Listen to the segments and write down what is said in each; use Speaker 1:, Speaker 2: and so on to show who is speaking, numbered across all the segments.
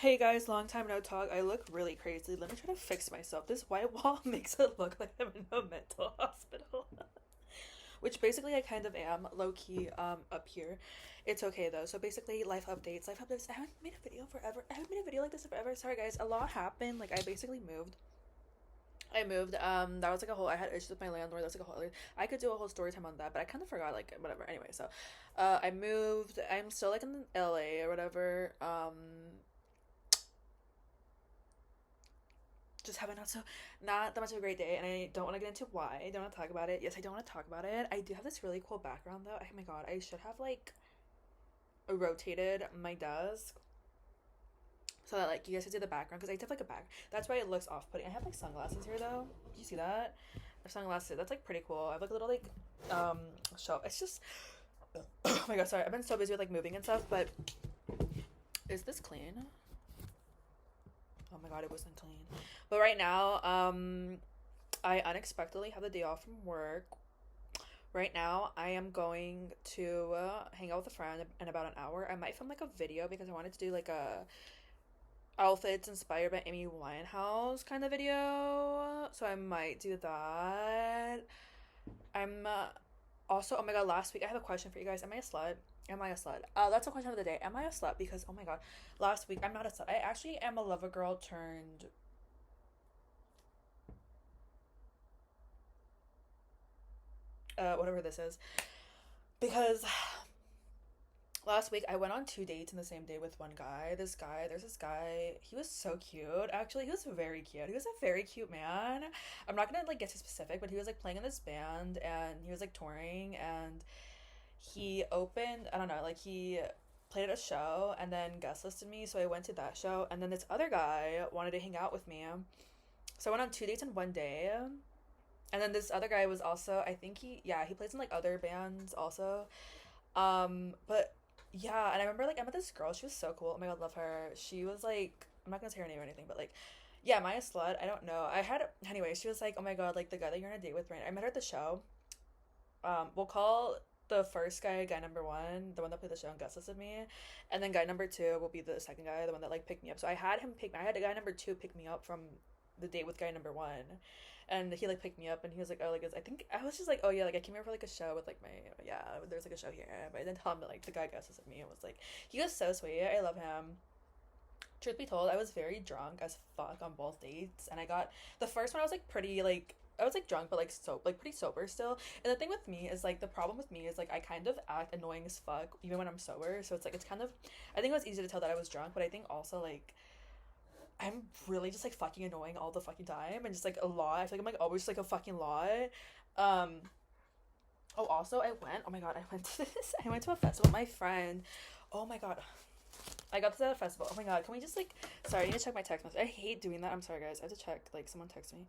Speaker 1: Hey guys, long time no talk. I look really crazy. Let me try to fix myself. This white wall makes it look like I'm in a mental hospital. Which basically I kind of am, low key, up here. It's okay though. So basically, life updates. Life updates. I haven't made a video forever. I haven't made a video like this forever. Sorry guys. A lot happened. Like I basically moved. I moved. That was like a whole. I had issues with my landlord. That's like a whole. I could do a whole story time on that, but I kind of forgot. Like whatever. Anyway, so, I moved. I'm still like in LA or whatever. Just having not that much of a great day, and I don't want to get into why. I don't want to talk about it. Yes, I don't want to talk about it. I do have this really cool background though. Oh my god, I should have like rotated my desk so that like you guys can see the background because I have like a back. That's why it looks off putting. I have like sunglasses here though. Do you see that? I have sunglasses. That's like pretty cool. I have like a little like shelf. It's just oh my god, sorry. I've been so busy with like moving and stuff, but is this clean? Oh my god, it wasn't clean. But right now, I unexpectedly have the day off from work. Right now, I am going to hang out with a friend in about an hour. I might film like a video because I wanted to do like a outfits inspired by Amy Winehouse kind of video. So I might do that. I'm also, oh my god, last week I have a question for you guys. Am I a slut? Am I a slut? That's a question of the day. Am I a slut? Because oh my god, last week I'm not a slut. I actually am a lover girl turned whatever this is. Because last week I went on two dates in the same day with one guy. There's this guy. He was so cute. Actually, he was very cute. He was a very cute man. I'm not gonna like get too specific, but he was like playing in this band and he was like touring and he opened, I don't know, like he played at a show and then guest listed me, so I went to that show and then this other guy wanted to hang out with me. So I went on two dates in one day. And then this other guy was also, I think he plays in like other bands also. But yeah, and I remember like I met this girl, she was so cool. Oh my god, love her. She was like, I'm not gonna say her name or anything, but like yeah, Maya Slut, I don't know. I had anyway, she was like, oh my god, like the guy that you're on a date with right now. I met her at the show. We'll call the first guy guy number one, the one that played the show and guest listed me, and then guy number two will be the second guy, the one that like picked me up. So I had a guy number two pick me up from the date with guy number one, and he like picked me up and he was like, oh, like I think I was just like, oh yeah, like I came here for like a show with like my yeah, there's like a show here, but I didn't tell him that like the guy guest listed me. It was like he was so sweet. I love him. Truth be told, I was very drunk as fuck on both dates, and I got the first one. I was like pretty like I was like drunk, but like like pretty sober still. And the thing with me is like the problem with me is like I kind of act annoying as fuck even when I'm sober. So it's like it's kind of I think it was easy to tell that I was drunk, but I think also like I'm really just like fucking annoying all the fucking time and just like a lot. I feel like I'm like always just, like a fucking lot. Um. Oh, also I went. Oh my god, I went to this. I went to a festival with my friend. Oh my god, I got this at a festival. Oh my god, can we just like? Sorry, I need to check my text message. I hate doing that. I'm sorry, guys. I have to check. Like, someone text me.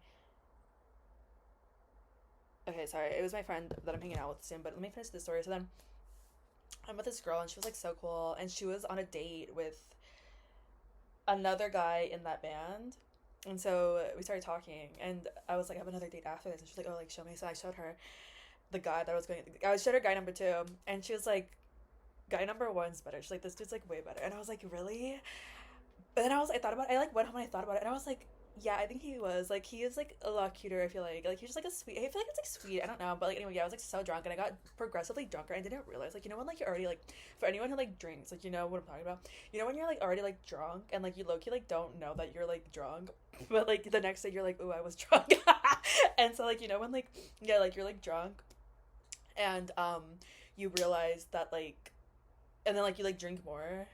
Speaker 1: Okay, sorry. It was my friend that I'm hanging out with soon. But let me finish this story. So then, I'm with this girl, and she was like so cool, and she was on a date with another guy in that band. And so we started talking, and I was like, I have another date after this. And she's like, oh, like, show me. So I showed her the guy that I was going. I showed her guy number two, and she was like, guy number one's better. She's like, this dude's like way better. And I was like, really? But then I thought about it. I like went home and I thought about it, and I was like, yeah, I think he was like he is like a lot cuter. I feel like he's just like a sweet. I feel like it's like sweet. I don't know, but like anyway, yeah, I was like so drunk and I got progressively drunker. And I didn't realize like when like you're already like for anyone who like drinks like you know what I'm talking about. You know when you're like already like drunk and like you low key like don't know that you're like drunk, but like the next day you're like, ooh, I was drunk. And so like when like yeah like you're like drunk, and you realize that like, and then like you like drink more,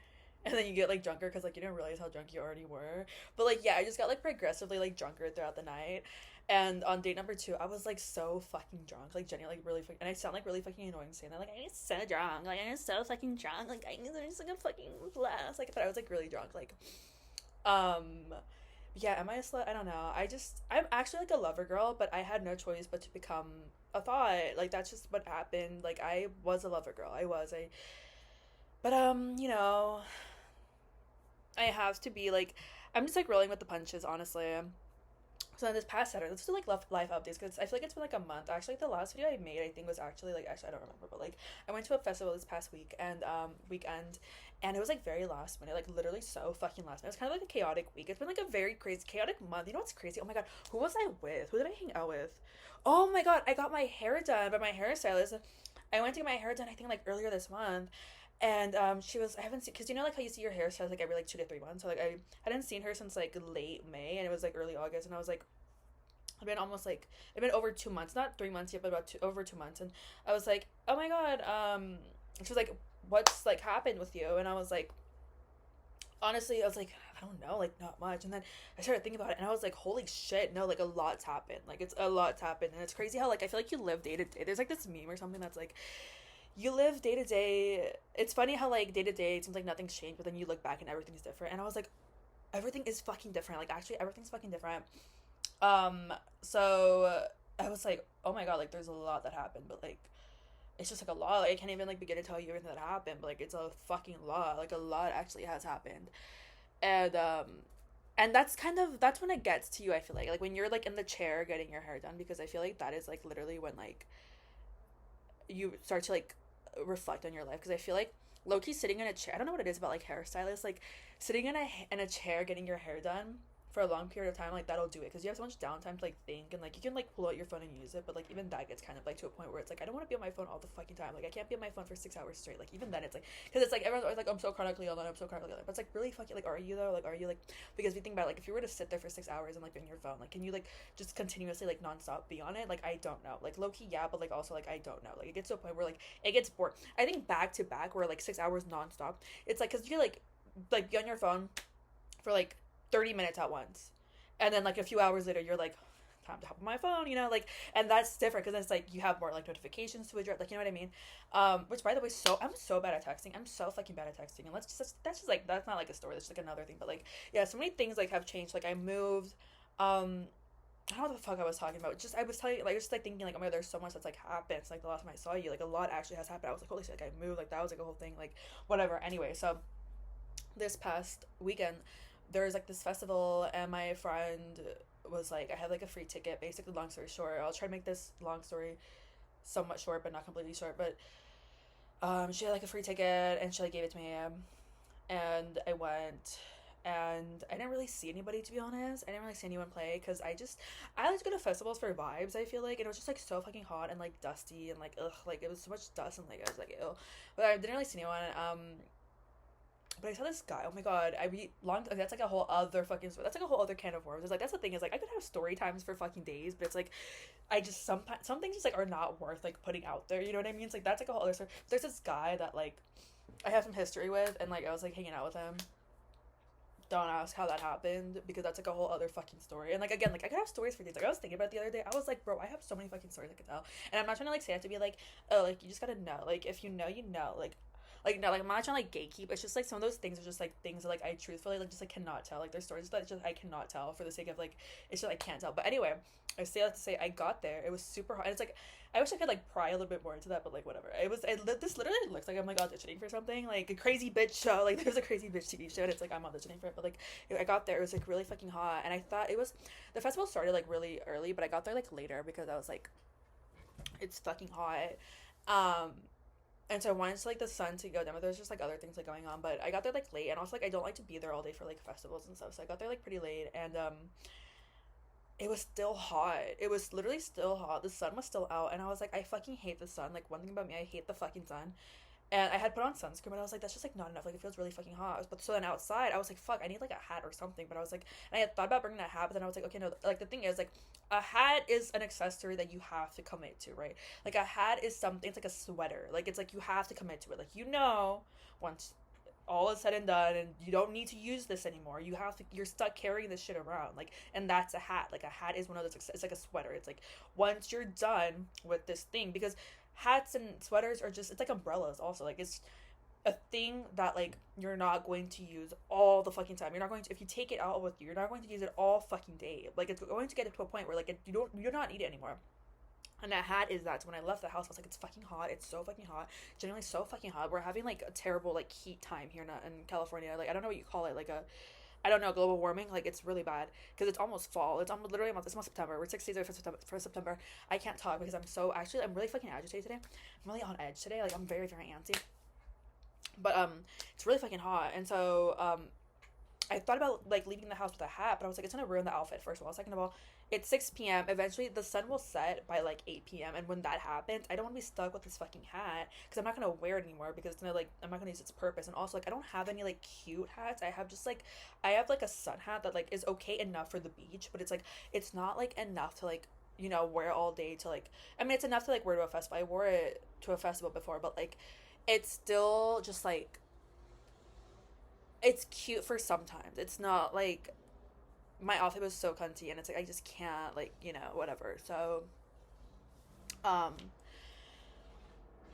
Speaker 1: and then you get like drunker because like you didn't realize how drunk you already were. But like yeah, I just got like progressively like drunker throughout the night. And on date number two, I was like so fucking drunk, like Jenny, like really fucking, and I sound like really fucking annoying saying that, like I'm so drunk, like I'm so fucking drunk, like I'm just like a fucking blast, like but I was like really drunk, like um yeah, am I a slut? I don't know. I'm actually like a lover girl, but I had no choice but to become a thought. Like that's just what happened. Like I was a lover girl. I but I have to be like I'm just like rolling with the punches, honestly. So then this past Saturday, let's do like life updates because I feel like it's been like a month. Actually, like, the last video I made, I think was actually like actually I don't remember, but like I went to a festival this past week and weekend, and it was like very last minute, like literally so fucking last minute. It was kind of like a chaotic week. It's been like a very crazy chaotic month. You know what's crazy? Oh my god, who was I with? Who did I hang out with? Oh my god, I got my hair done by my hairstylist. I went to get my hair done I think like earlier this month, and she was I haven't seen because you know like how you see your hairstylist like every like 2 to 3 months. So like I hadn't seen her since like late May, and it was like early August, and I was like it'd been almost like it'd been over 2 months, not 3 months yet, but about over 2 months. And I was like, oh my god, she was like, what's like happened with you? And I was like, honestly, I was like, I don't know, like not much. And then I started thinking about it, and I was like, holy shit, no, like a lot's happened. Like it's a lot's happened, and it's crazy how like I feel like you live day to day. There's like this meme or something that's like you live day to day. It's funny how like day to day it seems like nothing's changed, but then you look back and everything's different. And I was like, everything is fucking different. Like actually, everything's fucking different. Um, so I was like, oh my god, like there's a lot that happened, but like it's just like a lot. Like I can't even like begin to tell you everything that happened, but like it's a fucking lot. Like a lot actually has happened. And and that's when it gets to you, I feel like when you're like in the chair getting your hair done, because I feel like that is like literally when like you start to like reflect on your life, because I feel like low-key sitting in a chair, I don't know what it is about like hairstylists, like sitting in a chair getting your hair done for a long period of time, like that'll do it because you have so much downtime to like think, and like you can like pull out your phone and use it, but like even that gets kind of like to a point where it's like I don't want to be on my phone all the fucking time. Like I can't be on my phone for 6 hours straight. Like even then it's like because it's like everyone's always like I'm so chronically online, I'm so chronically online, but it's like really fucking like are you though? Like are you like because if you think about it, like if you were to sit there for 6 hours and like be on your phone, like can you like just continuously like nonstop be on it? Like I don't know. Like low key yeah, but like also like I don't know. Like it gets to a point where like it gets bored. I think back to back where like 6 hours nonstop, it's like because you're like be on your phone for like 30 minutes at once, and then like a few hours later you're like time to hop on my phone, you know, like, and that's different because it's like you have more like notifications to address, like you know what I mean. Which by the way, so I'm so bad at texting, I'm so fucking bad at texting, and that's just like that's not like a story, that's just like another thing, but like yeah, so many things like have changed. Like I moved, I don't know what the fuck I was talking about. Just I was telling like just like thinking like oh my god, there's so much that's like happened. It's like the last time I saw you, like a lot actually has happened. I was like holy shit, like I moved, like that was like a whole thing, like whatever. Anyway, so this past weekend there was like this festival, and my friend was like I had like a free ticket. Basically, long story short, I'll try to make this long story somewhat short but not completely short, but she had like a free ticket and she like gave it to me, and I went, and I didn't really see anybody, to be honest. I didn't really see anyone play because I like to go to festivals for vibes, I feel like, and it was just like so fucking hot and like dusty and like ugh, like it was so much dust and like I was like ew, but I didn't really see anyone. But I saw this guy. Oh my god! I read long. That's like a whole other fucking story. That's like a whole other can of worms. It's like that's the thing is like I could have story times for fucking days, but it's like I just some things just like are not worth like putting out there. You know what I mean? It's like that's like a whole other story. There's this guy that like I have some history with, and like I was like hanging out with him. Don't ask how that happened because that's like a whole other fucking story. And like again, like I could have stories for days. Like I was thinking about it the other day. I was like, bro, I have so many fucking stories I could tell. And I'm not trying to like say it to be like, oh, like you just gotta know. Like if you know, you know. Like no, like I'm not trying to like gatekeep. It's just like some of those things are just like things that like I truthfully like just like cannot tell. Like there's stories that just I cannot tell for the sake of like it's just I can't tell. But anyway, I say that to say I got there. It was super hot. And it's like I wish I could like pry a little bit more into that, but like whatever. This literally looks like I'm like auditioning for something like a crazy bitch show. Like there's a crazy bitch TV show, and it's like I'm auditioning for it. But like I got there, it was like really fucking hot, and I thought it was the festival started like really early, but I got there like later because I was like it's fucking hot. Um, and so I wanted to like the sun to go down, but there's just like other things like going on. But I got there like late, and also like I don't like to be there all day for like festivals and stuff. So I got there like pretty late, and it was still hot. It was literally still hot. The sun was still out, and I was like, I fucking hate the sun. Like one thing about me, I hate the fucking sun. And I had put on sunscreen, but I was like, that's just like not enough. Like it feels really fucking hot. But so then outside, I was like, fuck, I need like a hat or something. But I was like, and I had thought about bringing a hat, but then I was like, okay, no. Like the thing is, like a hat is an accessory that you have to commit to, right? Like a hat is something. It's like a sweater. Like it's like you have to commit to it. Like once all is said and done, and you don't need to use this anymore. You have to. You're stuck carrying this shit around. Like, and that's a hat. Like a hat is one of those. It's like a sweater. It's like once you're done with this thing, because hats and sweaters are just it's like umbrellas also, like it's a thing that like you're not going to use all the fucking time. You're not going to, if you take it out with you, you're not going to use it all fucking day. Like it's going to get to a point where like you don't not need it anymore. And that hat is that. So when I left the house, I was like, it's fucking hot. It's so fucking hot. Generally so fucking hot. We're having like a terrible like heat time here in California. Like I don't know what you call it. Like a I don't know, global warming, like it's really bad because it's almost fall. It's almost literally almost, it's almost September. We're 6 days away from September. For September, I can't talk because I'm so actually I'm really fucking agitated today. I'm really on edge today. Like I'm very very antsy. But it's really fucking hot, and so I thought about like leaving the house with a hat, but I was like, it's gonna ruin the outfit. First of all, second of all, it's 6 p.m. Eventually, the sun will set by like 8 p.m. And when that happens, I don't want to be stuck with this fucking hat because I'm not gonna wear it anymore because it's gonna like I'm not gonna use its purpose. And also like I don't have any like cute hats. I have like a sun hat that like is okay enough for the beach, but it's not like enough to like wear all day to like I mean it's enough to like wear to a festival. I wore it to a festival before, but like it's still just like it's cute for sometimes. It's not like my outfit was so cunty and it's like I just can't like, whatever. So um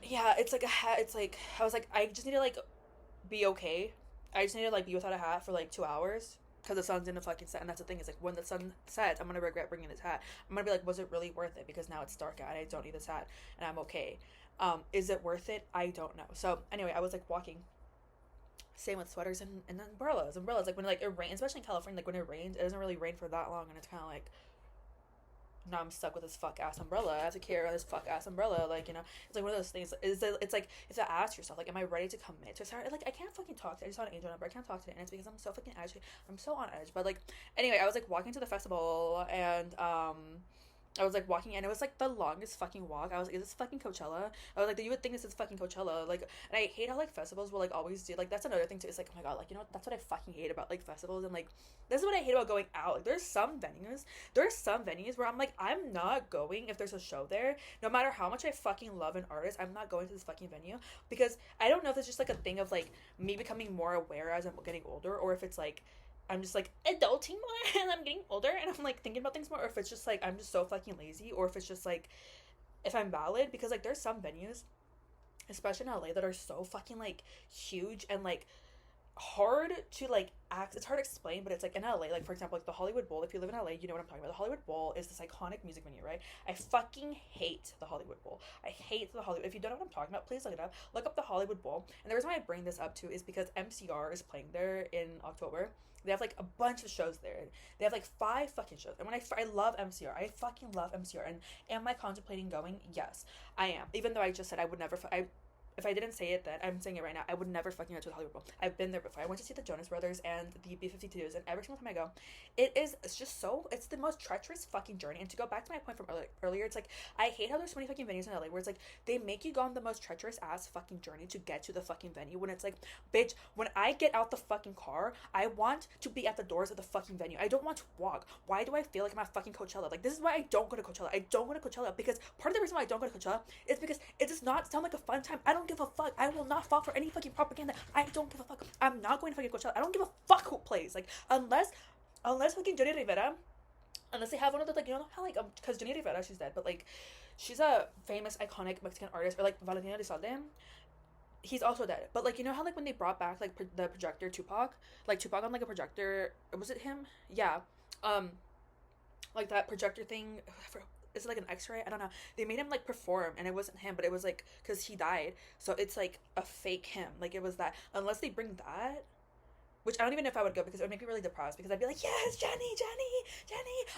Speaker 1: yeah, it's like a hat. It's like I was like I just need to like be okay. I just need to like be without a hat for like 2 hours because the sun's gonna fucking set. And that's the thing is like when the sun sets, I'm gonna regret bringing this hat. I'm gonna be like, was it really worth it? Because now it's dark out and I don't need this hat and I'm okay. Is it worth it? I don't know. So anyway, I was like walking. Same with sweaters and umbrellas. Umbrellas, like when like it rains, especially in California, like when it rains, it doesn't really rain for that long, and it's kind of like now I'm stuck with this fuck ass umbrella. I have to carry this fuck ass umbrella. Like it's like one of those things. It's like you have to ask yourself, like, am I ready to commit to it? Sorry, like I can't fucking talk. I just saw an angel number. I can't talk today, and it's because I'm so fucking agitated. I'm so on edge. But like anyway, I was like walking to the festival, and I was like walking and it was like the longest fucking walk. I was like, is this fucking Coachella? I was like, you would think this is fucking Coachella. Like, and I hate how like festivals will like always do like that's another thing too. It's like, oh my god, like that's what I fucking hate about like festivals and like this is what I hate about going out. Like there are some venues where I'm like, I'm not going if there's a show there. No matter how much I fucking love an artist, I'm not going to this fucking venue because I don't know if it's just like a thing of like me becoming more aware as I'm getting older or if it's like I'm just like adulting more and I'm getting older and I'm like thinking about things more, or if it's just like I'm just so fucking lazy, or if it's just like if I'm valid because like there's some venues, especially in LA, that are so fucking like huge and like hard to like act. It's hard to explain, but it's like in LA, like for example, like the Hollywood Bowl. If you live in LA, you know what I'm talking about. The Hollywood Bowl is this iconic music venue, right? I fucking hate the Hollywood Bowl. I hate the Hollywood. If you don't know what I'm talking about, please look it up. Look up the Hollywood Bowl. And the reason why I bring this up too is because MCR is playing there in October. They have like a bunch of shows there. They have like 5 fucking shows. And I love MCR. I fucking love MCR. And am I contemplating going? Yes, I am. Even though I just said I would never. If I didn't say it then, I'm saying it right now, I would never fucking go to the Hollywood Bowl. I've been there before. I went to see the Jonas Brothers and the B-52s, and every single time I go, it's just so, it's the most treacherous fucking journey. And to go back to my point from earlier, it's like, I hate how there's so many fucking venues in LA where it's like, they make you go on the most treacherous ass fucking journey to get to the fucking venue when it's like, bitch, when I get out the fucking car, I want to be at the doors of the fucking venue. I don't want to walk. Why do I feel like I'm at fucking Coachella? Like, this is why I don't go to Coachella. I don't go to Coachella because part of the reason why I don't go to Coachella is because it does not sound like a fun time. I don't give a fuck. I will not fall for any fucking propaganda. I don't give a fuck. I'm not going to fucking Coachella. I don't give a fuck who plays. Like, unless fucking Jenny Rivera, unless they have one of the, like, how, like, because Jenny Rivera, she's dead, but, like, she's a famous, iconic Mexican artist, or, like, Valentina Elizalde, he's also dead. But, like, how, like, when they brought back, like, the projector Tupac, like, Tupac on, like, a projector, was it him? Yeah. Like, that projector thing, is it like an x-ray? I don't know. They made him like perform and it wasn't him, but it was like because he died, so it's like a fake him. Like it was that, unless they bring that, which I don't even know if I would go because it would make me really depressed because I'd be like, yes, Jenny,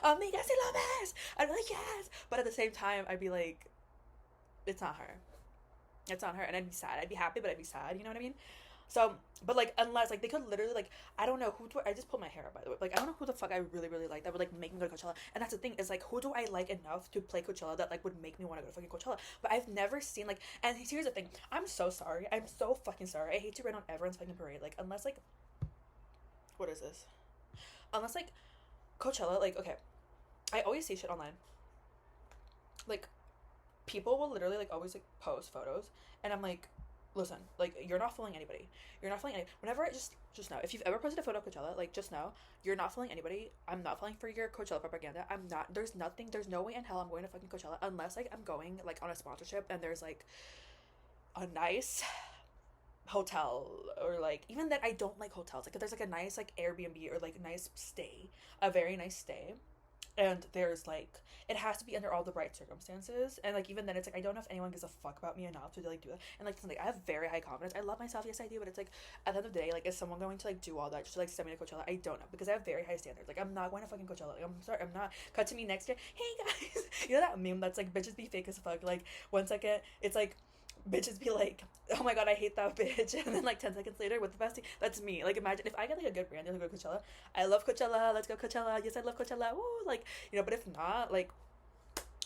Speaker 1: amiga si lo ves. I'd be like, yes, but at the same time I'd be like, it's not her, and I'd be sad. I'd be happy, but I'd be sad, you know what I mean? So, but like, unless like they could literally like, I don't know who do I just pulled my hair out by the way. Like I don't know who the fuck I really really like that would like make me go to Coachella. And that's the thing is like, who do I like enough to play Coachella that like would make me want to go to fucking Coachella? But I've never seen like, and here's the thing, I'm so sorry. I'm so fucking sorry. I hate to rain on everyone's fucking parade. Like unless like, what is this? Unless like Coachella, like okay, I always see shit online. Like people will literally like always like post photos, and I'm like, listen, like you're not fooling anybody. You're not fooling anybody. Whenever I just know, if you've ever posted a photo of Coachella, like just know you're not fooling anybody. I'm not falling for your Coachella propaganda. I'm not. There's no way in hell I'm going to fucking Coachella unless like I'm going like on a sponsorship and there's like a nice hotel, or like even that I don't like hotels. Like if there's like a nice like Airbnb or like nice stay, a very nice stay, And there's like, it has to be under all the right circumstances, and like even then it's like I don't know if anyone gives a fuck about me enough to like do that. And like something, I have very high confidence, I love myself, yes I do, but it's like at the end of the day, like is someone going to like do all that just to like send me to Coachella? I don't know, because I have very high standards. Like I'm not going to fucking Coachella, like, I'm sorry, I'm not. Cut to me next year, hey guys. You know that meme that's like bitches be fake as fuck, like 1 second it's like bitches be like, oh my god, I hate that bitch, and then like 10 seconds later with the bestie, that's me. Like imagine if I get like a good brand deal to go to Coachella. I love Coachella, let's go Coachella, yes I love Coachella, woo, like, you know. But if not, like,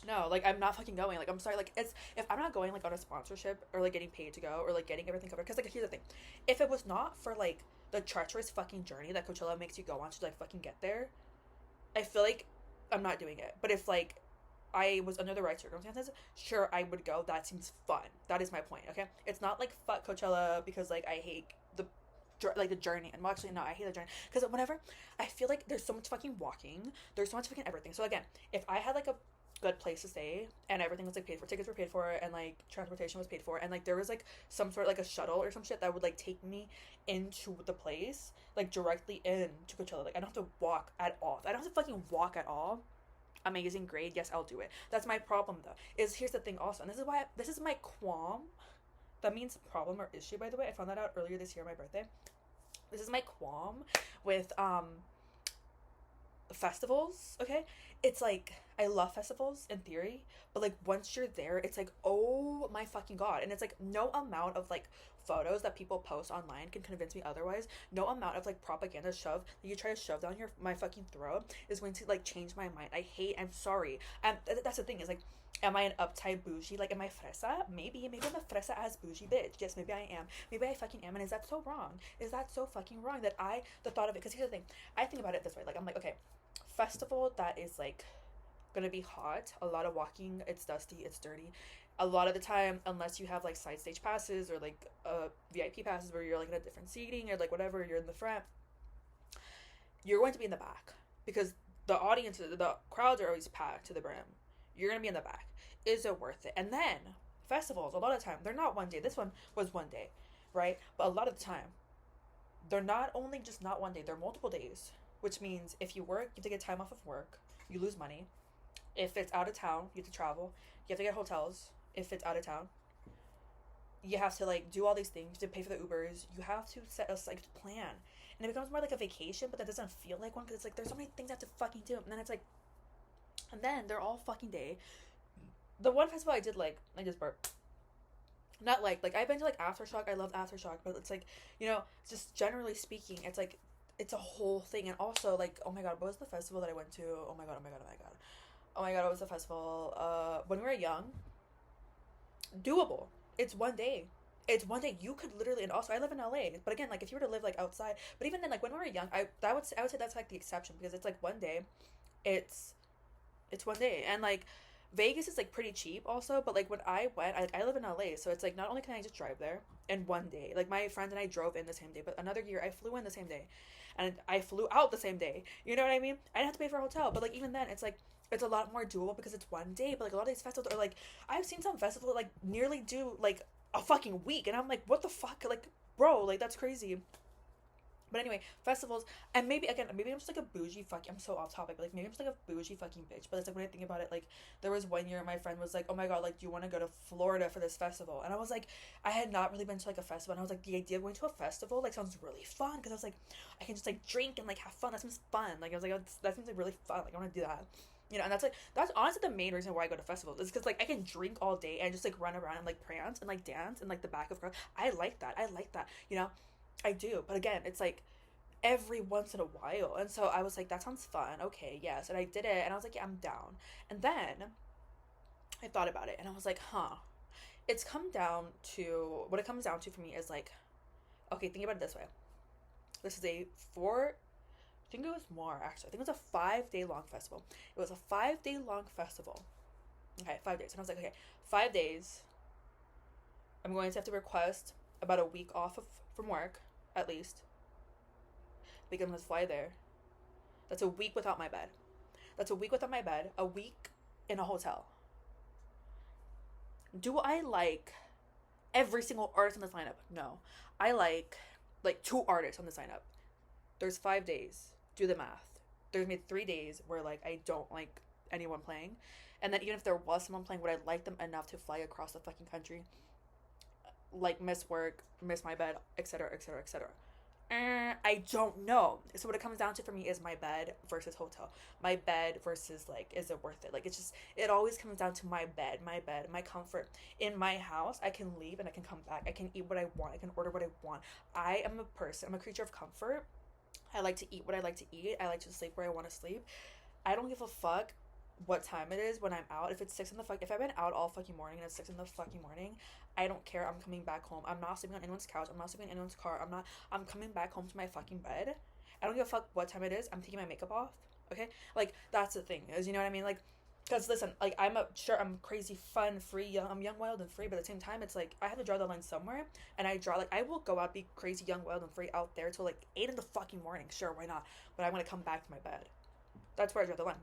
Speaker 1: no, like I'm not fucking going. Like I'm sorry, like it's, if I'm not going like on a sponsorship or like getting paid to go or like getting everything covered, because like here's the thing, if it was not for like the treacherous fucking journey that Coachella makes you go on to like fucking get there, I feel like I'm not doing it. But if like I was under the right circumstances, sure I would go. That seems fun. That is my point. Okay, it's not like fuck Coachella because like I hate the like the journey. And well, actually no, I hate the journey because whenever I feel like there's so much fucking walking, there's so much fucking everything. So again, if I had like a good place to stay and everything was like paid for, tickets were paid for, and like transportation was paid for, and like there was like some sort of like a shuttle or some shit that would like take me into the place, like directly into Coachella, like I don't have to walk at all, I don't have to fucking walk at all, amazing, great, yes I'll do it. That's my problem though, is here's the thing also, and this is why this is my qualm, that means problem or issue, by the way, I found that out earlier this year on my birthday. This is my qualm with festivals, okay? It's like I love festivals in theory, but like once you're there, it's like, oh my fucking god. And it's like no amount of like photos that people post online can convince me otherwise. No amount of like propaganda shove that you try to shove down your my fucking throat is going to like change my mind. I'm sorry. That's the thing, is like, am I an uptight bougie? Like, am I fresa? Maybe I'm a fresa ass bougie bitch. Yes, maybe I am. Maybe I fucking am. And is that so wrong? Is that so fucking wrong that the thought of it? Because here's the thing. I think about it this way. Like, I'm like, okay, festival that is like gonna be hot, a lot of walking, it's dusty, it's dirty. A lot of the time, unless you have like side stage passes or like VIP passes where you're like in a different seating or like whatever, you're in the front, you're going to be in the back because the audience, the crowds are always packed to the brim. You're gonna be in the back. Is it worth it? And then festivals, a lot of the time, they're not one day. This one was one day, right? But a lot of the time, they're not only just not one day, they're multiple days. Which means if you work, you have to get time off of work. You lose money. If it's out of town, you have to travel. You have to get hotels. If it's out of town, you have to like do all these things. You have to pay for the Ubers. You have to set a like plan, and it becomes more like a vacation. But that doesn't feel like one because it's like there's so many things I have to fucking do. And then it's like, and then they're all fucking day. The one festival I did like, I just burped. Not like I've been to like Aftershock. I love Aftershock, but it's like, you know, just generally speaking, it's like it's a whole thing. And also like, oh my god, what was the festival that I went to? Oh my god, oh my god, oh my god. Oh my god, it was a festival. When we were young, doable. It's one day. It's one day. You could literally, and also I live in LA. But again, like if you were to live like outside, but even then, like when we were young, I would say that's like the exception because it's like one day. It's one day, and like Vegas is like pretty cheap also. But like when I went, I live in LA, so it's like not only can I just drive there in one day. Like my friend and I drove in the same day, but another year I flew in the same day, and I flew out the same day. You know what I mean? I didn't have to pay for a hotel, but like even then, it's like it's a lot more doable because it's one day. But like a lot of these festivals are like, I've seen some festivals like nearly do like a fucking week, and I'm like, what the fuck, like bro, like that's crazy. But anyway, festivals, and maybe again, maybe I'm just like a bougie I'm so off topic, but like maybe I'm just like a bougie fucking bitch. But it's like when I think about it, like there was one year my friend was like, oh my god, like do you want to go to Florida for this festival? And I was like, I had not really been to like a festival, and I was like, the idea of going to a festival like sounds really fun because I was like, I can just like drink and like have fun. That seems fun. Like I was like, oh, that seems like really fun. Like I want to do that. You know, and that's honestly the main reason why I go to festivals is because like I can drink all day and just like run around and like prance and like dance and like the back of crowd. I like that. You know, I do. But again, it's like every once in a while, and so I was like, that sounds fun. Okay, yes, and I did it, and I was like, yeah, I'm down. And then I thought about it, and I was like, huh. It's come down to what it comes down to for me is like, okay, think about it this way. This is I think it was more actually. I think it was a 5-day long festival. It was a 5-day long festival. Okay, 5 days. And I was like, okay, 5 days. I'm going to have to request about a week off from work, at least. Because I'm going to fly there. That's a week without my bed. A week in a hotel. Do I like every single artist on this lineup? No. I like 2 artists on this lineup. There's 5 days. Do the math. there's maybe 3 days where like I don't like anyone playing, and then even if there was someone playing, would I like them enough to fly across the fucking country, like miss work, miss my bed, etc., etc., etc. I don't know. So what it comes down to for me is my bed versus hotel. My bed versus like, is it worth it? Like, it's just, it always comes down to my bed, my comfort. In my house, I can leave and I can come back. I can eat what I want. I can order what I want. I am a person. I'm a creature of comfort. I like to eat what I like to eat. I like to sleep where I want to sleep. I don't give a fuck what time it is when I'm out. If it's 6 in the if I've been out all fucking morning and it's 6 in the morning, I don't care. I'm coming back home. I'm not sleeping on anyone's couch. I'm not sleeping in anyone's car. I'm coming back home to my fucking bed. I don't give a fuck what time it is. I'm taking my makeup off. Okay? Like, that's the thing, is, you know what I mean? Like, because listen, like, I'm crazy, fun, free, young. I'm young, wild, and free, but at the same time, it's like, I have to draw the line somewhere, and I will go out, be crazy, young, wild, and free out there till like 8 in the fucking morning. Sure, why not? But I want to come back to my bed. That's where I draw the line.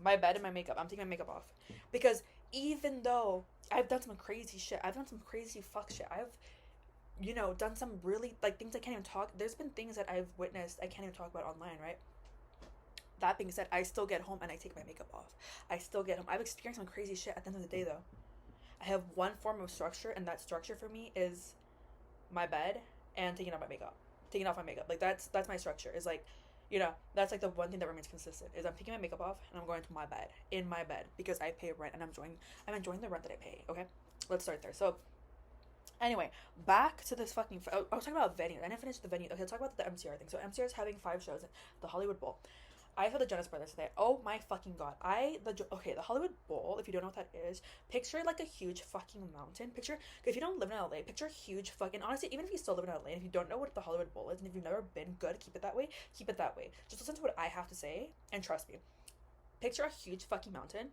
Speaker 1: My bed and my makeup. I'm taking my makeup off. Because even though I've done some crazy shit, I've done some crazy fuck shit, I've, done some really, like, things I can't even talk. There's been things that I've witnessed I can't even talk about online, right? That being said, I still get home and I take my makeup off. I still get home. I've experienced some crazy shit at the end of the day, though. I have one form of structure, and that structure for me is my bed and taking off my makeup. Taking off my makeup. Like, that's my structure. Is like, that's like the one thing that remains consistent is I'm taking my makeup off and I'm going to my bed, in my bed, because I pay rent and I'm enjoying the rent that I pay. Okay, let's start there. So anyway, back to this fucking. I was talking about venue. I didn't finish the venue. Okay, let's talk about the MCR thing. So MCR is having 5 shows at the Hollywood Bowl. I saw the Jonas Brothers today. Oh my fucking god! The Hollywood Bowl. If you don't know what that is, picture like a huge fucking mountain. Picture, if you don't live in LA, picture a huge fucking. Honestly, even if you still live in LA, and if you don't know what the Hollywood Bowl is, and if you've never been, good, keep it that way. Keep it that way. Just listen to what I have to say, and trust me. Picture a huge fucking mountain,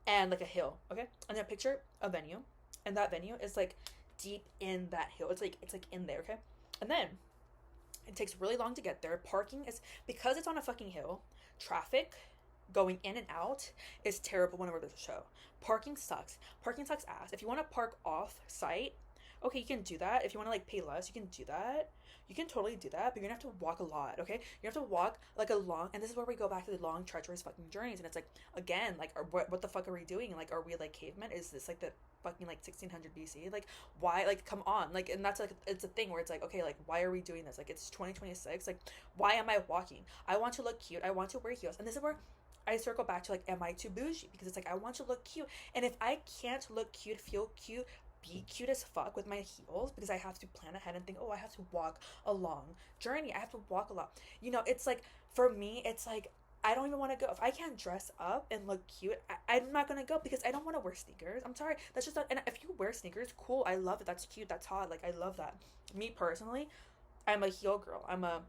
Speaker 1: and like a hill. Okay, and then picture a venue, and that venue is like deep in that hill. It's like in there. Okay, and then it takes really long to get there. Parking is, because it's on a fucking hill, traffic going in and out is terrible whenever there's a show. Parking sucks. Parking sucks ass. If you want to park off site, okay, you can do that. If you want to like pay less, you can do that. You can totally do that, but you're gonna have to walk a lot, okay? You have to walk like a long, and this is where we go back to the long, treacherous fucking journeys, and it's like, again, like, what the fuck are we doing? Like, are we like cavemen? Is this like the fucking like 1600 BC? Like, why? Like, come on. Like, and that's like, it's a thing where it's like, okay, like, why are we doing this? Like, it's 2026. Like, why am I walking? I want to look cute. I want to wear heels, and this is where I circle back to like, am I too bougie? Because it's like, I want to look cute, and if I can't look cute, feel cute, be cute as fuck with my heels, because I have to plan ahead and think, oh, I have to walk a long journey. I have to walk a lot. It's like, for me, it's like, I don't even want to go. If I can't dress up and look cute, I'm not going to go, because I don't want to wear sneakers. I'm sorry. That's just not, and if you wear sneakers, cool. I love it. That's cute. That's hot. Like, I love that. Me personally, I'm a heel girl. I'm a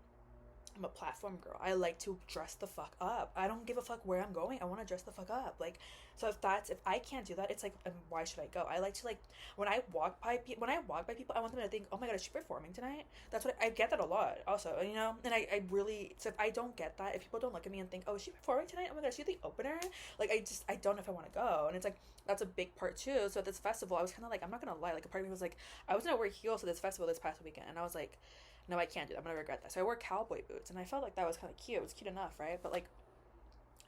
Speaker 1: platform girl. I like to dress the fuck up. I don't give a fuck where I'm going. I want to dress the fuck up. Like, so if I can't do that, it's like, why should I go? I like to, like, when I walk by people, I want them to think, oh my god, is she performing tonight? That's what I get that a lot also, and I really, so if I don't get that, if people don't look at me and think, oh, is she performing tonight? Oh my god, is she the opener? Like, I don't know if I want to go. And it's like, that's a big part too. So at this festival, I was kind of like, I'm not gonna lie, like, a part of me was like, I was gonna wear heels to this festival this past weekend, and I was like, no, I can't do that. I'm gonna regret that. So I wore cowboy boots, and I felt like that was kind of cute. It was cute enough, right? But like,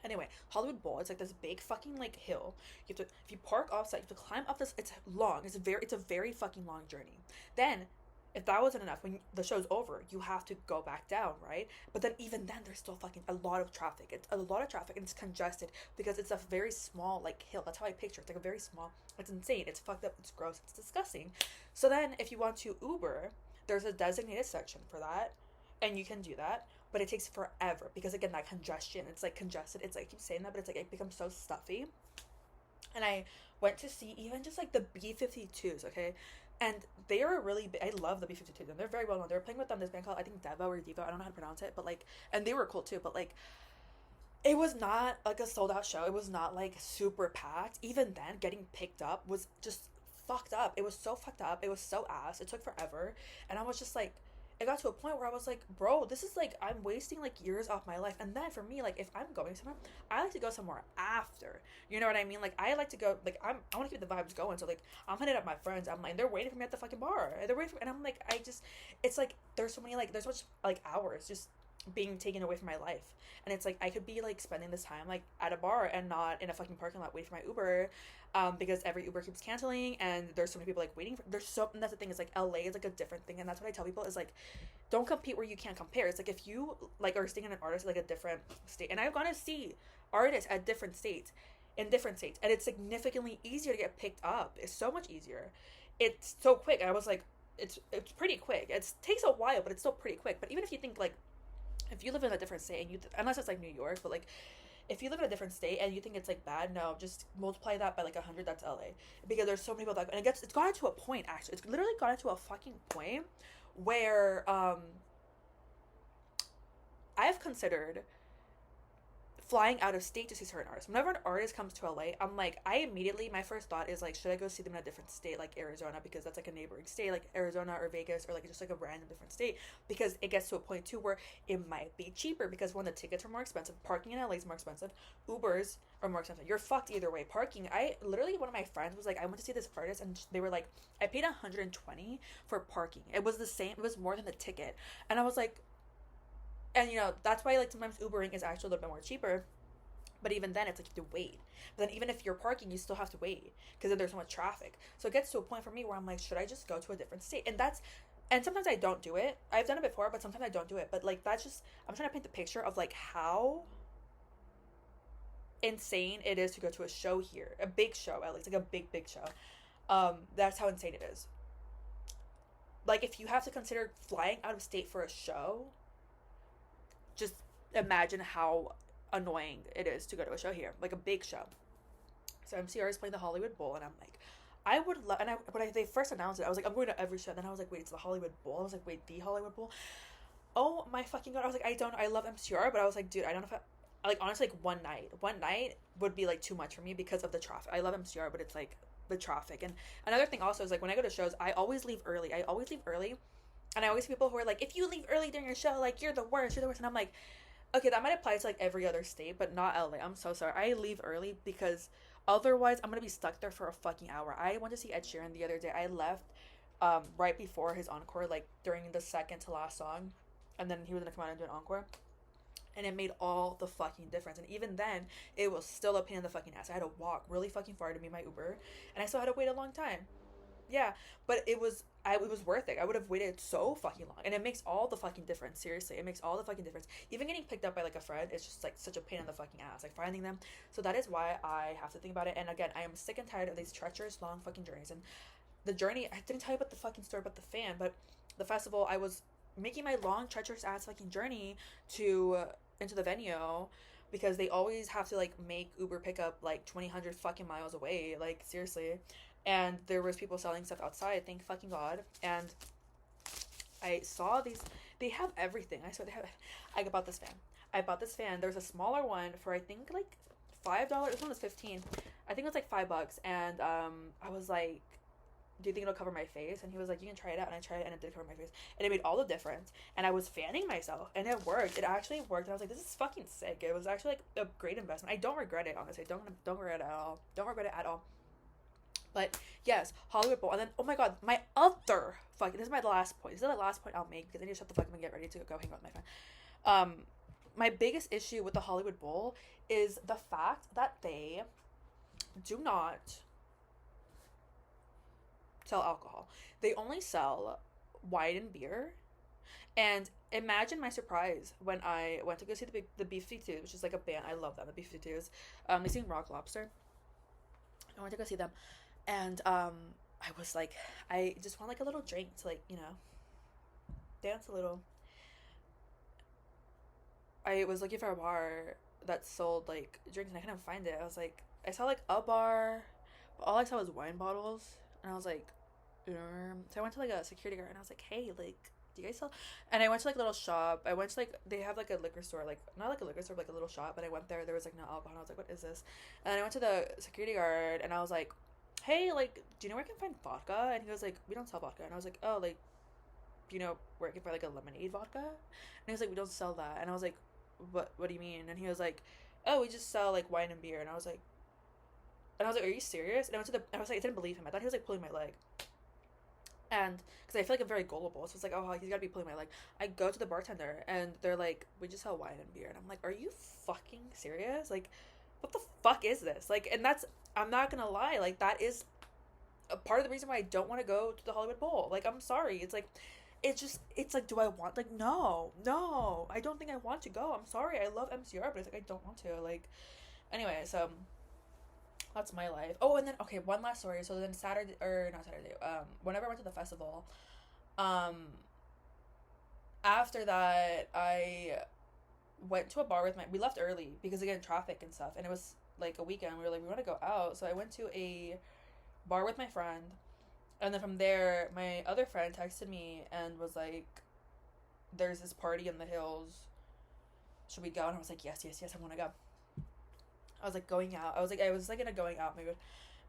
Speaker 1: anyway, Hollywood Bowl. It's like this big fucking like hill. You have to, if you park offsite, you have to climb up this. It's long. It's a very fucking long journey. Then, if that wasn't enough, when the show's over, you have to go back down, right? But then even then, there's still fucking a lot of traffic. It's a lot of traffic, and it's congested because it's a very small like hill. That's how I picture it. It's like a very small. It's insane. It's fucked up. It's gross. It's disgusting. So then, if you want to Uber, there's a designated section for that, and you can do that, but it takes forever because, again, that congestion, it's like congested. It's like, I keep saying that, but it's like it becomes so stuffy. And I went to see even just like the B-52s, okay, and they are really big. I love the B-52s, and they're very well known. They were playing with this band called, I think, Devo or Devo, I don't know how to pronounce it, but like, and they were cool too, but like, it was not like a sold out show. It was not like super packed. Even then, getting picked up was just fucked up. It was so fucked up. It was so ass. It took forever. And I was just like, it got to a point where I was like, bro, this is like, I'm wasting like years off my life. And then for me, like, if I'm going somewhere, I like to go somewhere after. You know what I mean? Like, I like to go, like, I want to keep the vibes going. So like, I'm hitting up my friends. I'm like, they're waiting for me at the fucking bar. They're waiting for me. And I'm like, it's like, there's so many, like, there's so much like hours just being taken away from my life. And it's like I could be like spending this time like at a bar and not in a fucking parking lot waiting for my Uber, because every Uber keeps canceling and there's so many people like waiting for, there's so, and that's the thing, is like LA is like a different thing, and that's what I tell people is like, don't compete where you can't compare. It's like if you like are seeing an artist at, like a different state, and I've gone to see artists at different states, in different states, and it's significantly easier to get picked up. It's so much easier. It's so quick. I was like, it's pretty quick. It takes a while, but it's still pretty quick. But even if you think like, if you live in a different state and unless it's like New York, but like if you live in a different state and you think it's like bad, no, just multiply that by like 100. That's LA, because there's so many people that, and it's gotten to a point, actually, it's literally gotten to a fucking point where I've considered flying out of state to see certain artists. Whenever an artist comes to LA, I'm like, my first thought is like, should I go see them in a different state, like Arizona, because that's like a neighboring state, like Arizona or Vegas, or like just like a random different state, because it gets to a point too where it might be cheaper, because when the tickets are more expensive, parking in LA is more expensive, Ubers are more expensive. You're fucked either way. Parking, I literally, one of my friends was like, I went to see this artist, and they were like, I paid $120 for parking. It was the same, it was more than the ticket. And I was like, and you know, that's why like sometimes Ubering is actually a little bit more cheaper, but even then it's like you have to wait. But then even if you're parking, you still have to wait because then there's so much traffic. So it gets to a point for me where I'm like, should I just go to a different state? And sometimes I don't do it. I've done it before, but sometimes I don't do it. But like, that's just, I'm trying to paint the picture of like how insane it is to go to a show here, a big show, at least like a big show. That's how insane it is. Like, if you have to consider flying out of state for a show, just imagine how annoying it is to go to a show here, like a big show. So MCR is playing the Hollywood Bowl, and I'm like, I would love, and when they first announced it, I was like, I'm going to every show. Then I was like, wait, it's the Hollywood Bowl? I was like, wait, the Hollywood Bowl? Oh my fucking god. I was like, I love MCR, but I was like, dude, I don't know if like, honestly, like one night would be like too much for me because of the traffic. I love MCR, but it's like the traffic. And another thing also is like, when I go to shows, I always leave early. And I always see people who are like, if you leave early during your show, like, you're the worst. And I'm like, okay, that might apply to like every other state, but not LA. I'm so sorry. I leave early because otherwise I'm gonna be stuck there for a fucking hour. I went to see Ed Sheeran the other day. I left right before his encore, like during the second to last song, and then he was gonna come out and do an encore. And it made all the fucking difference. And even then, it was still a pain in the fucking ass. I had to walk really fucking far to meet my Uber, and I still had to wait a long time. Yeah, but it was worth it. I would have waited so fucking long, and it makes all the fucking difference. Seriously, it makes all the fucking difference. Even getting picked up by like a friend is just like such a pain in the fucking ass. Like finding them. So that is why I have to think about it. And again, I am sick and tired of these treacherous long fucking journeys. And the journey, I didn't tell you about the fucking story about the fan, but the festival, I was making my long treacherous ass fucking journey to into the venue, because they always have to like make Uber pickup like 2,000 fucking miles away. Like seriously. And there was people selling stuff outside, thank fucking god. And I saw these, they have everything. I swear they have, I bought this fan. There's a smaller one for I think like $5. This one was 15. I think it was like $5. And I was like, do you think it'll cover my face? And he was like, you can try it out. And I tried it, and it did cover my face. And it made all the difference. And I was fanning myself, and it worked. It actually worked. And I was like, this is fucking sick. It was actually like a great investment. I don't regret it, honestly. Don't regret it at all. Don't regret it at all. But yes, Hollywood Bowl. And then, oh my god, my other fucking, this is my last point. This is the last point I'll make, because I need to shut the fuck up and get ready to go hang out with my friend. My biggest issue with the Hollywood Bowl is the fact that they do not sell alcohol. They only sell wine and beer. And imagine my surprise when I went to go see the B-52s, which is like a band. I love them, the B-52s. They sing Rock Lobster. I went to go see them. And I was like, I just want like a little drink to like, you know, dance a little. I was looking for a bar that sold like drinks, and I couldn't find it. I was like, I saw like a bar, but all I saw was wine bottles. And I was like, so I went to like a security guard, and I was like, hey, like, do you guys sell? And I went to like a little shop. I went to like, they have like a liquor store, like not like a liquor store, but like a little shop. But I went there was like no alcohol, and I was like, what is this? And I went to the security guard, and I was like, hey, like, do you know where I can find vodka? And he was like, we don't sell vodka. And I was like, oh, like, do you know where I can find like a lemonade vodka? And he was like, we don't sell that. And I was like, what do you mean? And he was like, oh, we just sell like wine and beer. And I was like, are you serious? And I was like, I didn't believe him. I thought he was like pulling my leg. And because I feel like I'm very gullible, so it's like, oh, he's gotta be pulling my leg. I go to the bartender, and they're like, we just sell wine and beer, and I'm like, are you fucking serious? Like, what the fuck is this? Like, and that's, I'm not gonna lie, like that is a part of the reason why I don't want to go to the Hollywood Bowl. Like, I'm sorry, it's like, it's just, it's like, do I want, like, no, no, I don't think I want to go. I'm sorry, I love MCR, but it's like I don't want to. Like, anyway, so that's my life. Oh, and then okay, one last story. So then Saturday, or not Saturday, whenever I went to the festival, um, after that I went to a bar with my. We left early because again traffic and stuff, and it was like a weekend. We were like we want to go out, so I went to a bar with my friend, and then from there my other friend texted me and was like, "There's this party in the hills. Should we go?" And I was like, "Yes, yes, yes, I want to go." I was like going out. I was like in a going out mood.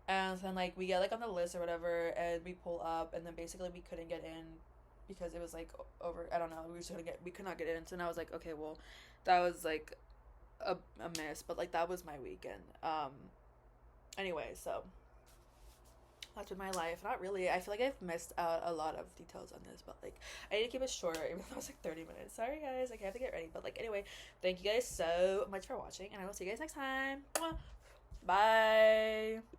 Speaker 1: And then like we get like on the list or whatever, and we pull up, and then basically we couldn't get in because it was like over. I don't know. We could not get in. So then I was like, okay, well, that was like a miss, but like that was my weekend. Anyway, so that's been my life. Not really. I feel like I've missed out a lot of details on this, but like I need to keep it short, even though it was like 30 minutes. Sorry guys, like I have to get ready. But like anyway, thank you guys so much for watching, and I will see you guys next time. Mwah. Bye.